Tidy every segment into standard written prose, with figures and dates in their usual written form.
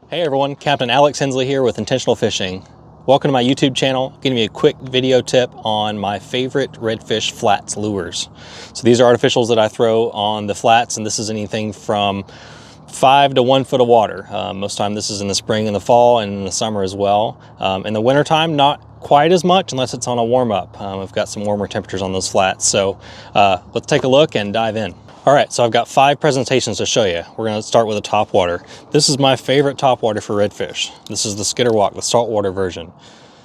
Hey everyone, Captain Alex Hensley here with Intentional Fishing. Welcome to my YouTube channel, giving you a quick video tip on my favorite redfish flats lures. So these are artificials that I throw on the flats, and this is anything from 5 to 1 foot of water. Most of the time this is in the spring and the fall and in the summer as well. In the wintertime, not quite as much unless it's on a warm up. I've got some warmer temperatures on those flats. So let's take a look and dive in. All right, so I've got 5 presentations to show you. We're gonna start with the topwater. This is my favorite topwater for redfish. This is the Skitterwalk, the saltwater version.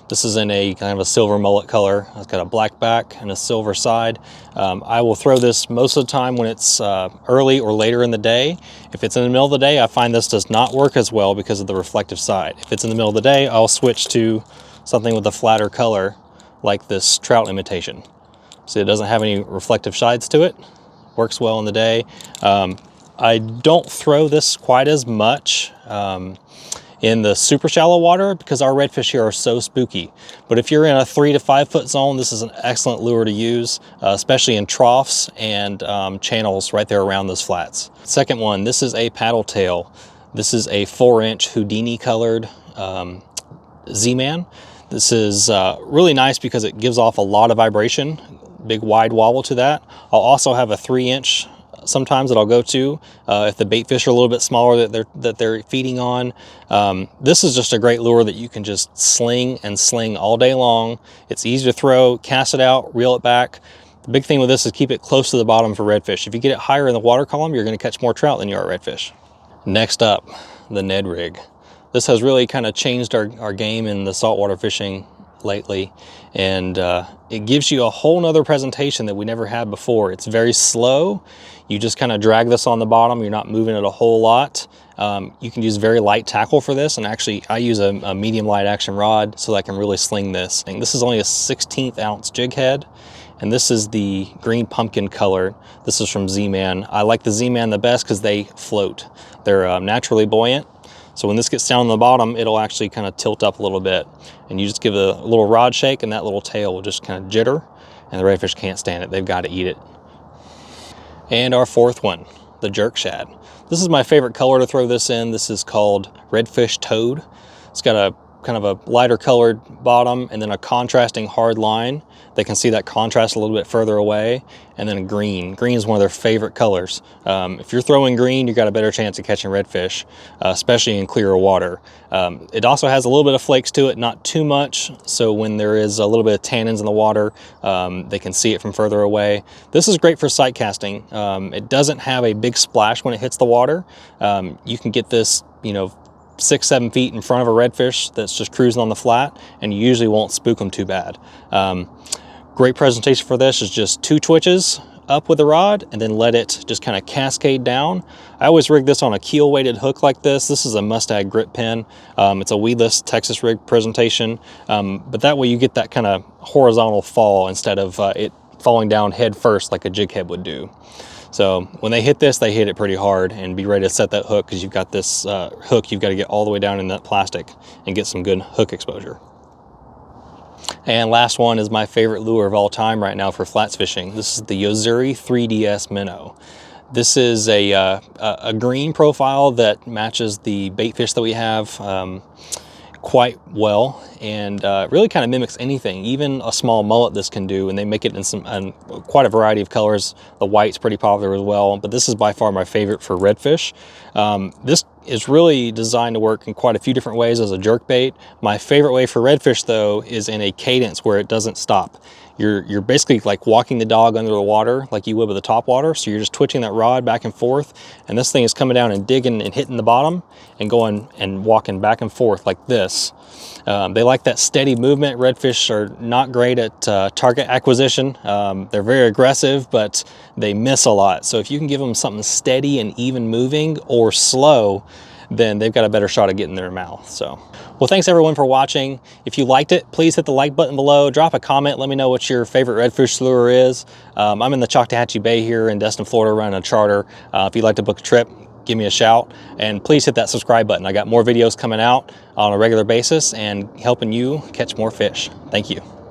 This is in a kind of a silver mullet color. It's got a black back and a silver side. I will throw this most of the time when it's early or later in the day. If it's in the middle of the day, I find this does not work as well because of the reflective side. If it's in the middle of the day, I'll switch to something with a flatter color like this trout imitation. So it doesn't have any reflective sides to it. Works well in the day. I don't throw this quite as much in the super shallow water because our redfish here are so spooky. But if you're in a 3 to 5 foot zone, this is an excellent lure to use, especially in troughs and channels right there around those flats. Second one, this is a paddle tail. This is a 4-inch Houdini colored Z-Man. This is really nice because it gives off a lot of vibration. Big wide wobble to that. I'll also have a 3-inch sometimes that I'll go to if the bait fish are a little bit smaller that they're feeding on. This is just a great lure that you can just sling and sling all day long. It's easy to throw, cast it out, reel it back. The big thing with this is keep it close to the bottom for redfish. If you get it higher in the water column, you're going to catch more trout than you are redfish. Next up, the Ned rig. This has really kind of changed our game in the saltwater fishing lately, and it gives you a whole nother presentation that we never had before. It's very slow. You just kind of drag this on the bottom. You're not moving it a whole lot. You can use very light tackle for this, and actually I use a medium light action rod so that I can really sling this. And this is only a 1/16 ounce jig head, and this is the green pumpkin color. This is from Z-Man. I like the Z-Man the best because they float. They're naturally buoyant. So when this gets down on the bottom, it'll actually kind of tilt up a little bit. And you just give it a little rod shake and that little tail will just kind of jitter, and the redfish can't stand it. They've got to eat it. And our fourth one, the jerk shad. This is my favorite color to throw this in. This is called Redfish Toad. It's got a kind of a lighter colored bottom and then a contrasting hard line. They can see that contrast a little bit further away, and then green. Green is one of their favorite colors. If you're throwing green, you've got a better chance of catching redfish, especially in clearer water. It also has a little bit of flakes to it, not too much, so when there is a little bit of tannins in the water, they can see it from further away. This is great for sight casting. It doesn't have a big splash when it hits the water. You can get this, 6-7 feet in front of a redfish that's just cruising on the flat, and you usually won't spook them too bad. Great presentation for this is just 2 twitches up with the rod and then let it just kind of cascade down. I always rig this on a keel weighted hook like this. This is a Mustang grip pin. It's a weedless Texas rig presentation, but that way you get that kind of horizontal fall instead of it falling down head first like a jig head would do. So when they hit this, they hit it pretty hard, and be ready to set that hook because you've got this hook you've got to get all the way down in that plastic and get some good hook exposure. And last one is my favorite lure of all time right now for flats fishing. This is the Yozuri 3DS Minnow. This is a green profile that matches the bait fish that we have quite well, and really kind of mimics anything, even a small mullet this can do, and they make it in quite a variety of colors. The white's pretty popular as well, but this is by far my favorite for redfish. This is really designed to work in quite a few different ways as a jerk bait. My favorite way for redfish though is in a cadence where it doesn't stop. You're basically like walking the dog under the water like you would with a topwater. So you're just twitching that rod back and forth, and this thing is coming down and digging and hitting the bottom and going and walking back and forth like this. They like that steady movement. Redfish are not great at target acquisition. They're very aggressive, but they miss a lot. So if you can give them something steady and even moving or slow, then they've got a better shot at getting their mouth. So, well, thanks everyone for watching. If you liked it, please hit the like button below. Drop a comment. Let me know what your favorite redfish lure is. I'm in the Choctawhatchee Bay here in Destin, Florida, running a charter. If you'd like to book a trip, give me a shout, and please hit that subscribe button. I got more videos coming out on a regular basis and helping you catch more fish. Thank you.